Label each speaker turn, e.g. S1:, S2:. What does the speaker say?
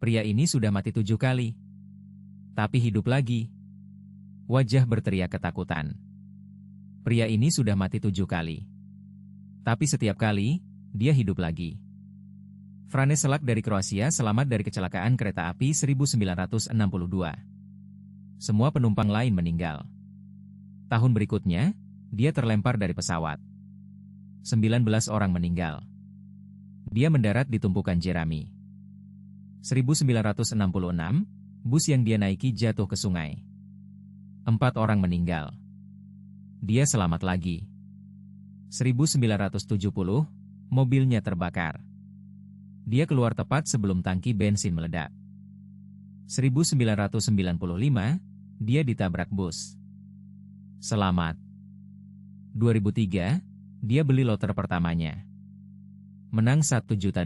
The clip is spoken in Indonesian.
S1: Pria ini sudah mati 7 kali. Tapi hidup lagi. Wajah berteriak ketakutan. Pria ini sudah mati 7 kali. Tapi setiap kali, dia hidup lagi. Frane Selak dari Kroasia selamat dari kecelakaan kereta api 1962. Semua penumpang lain meninggal. Tahun berikutnya, dia terlempar dari pesawat. 19 orang meninggal. Dia mendarat di tumpukan jerami. 1966, bus yang dia naiki jatuh ke sungai. 4 orang meninggal. Dia selamat lagi. 1970, mobilnya terbakar. Dia keluar tepat sebelum tangki bensin meledak. 1995, dia ditabrak bus. Selamat. 2003, dia beli loter pertamanya. Menang $1 juta.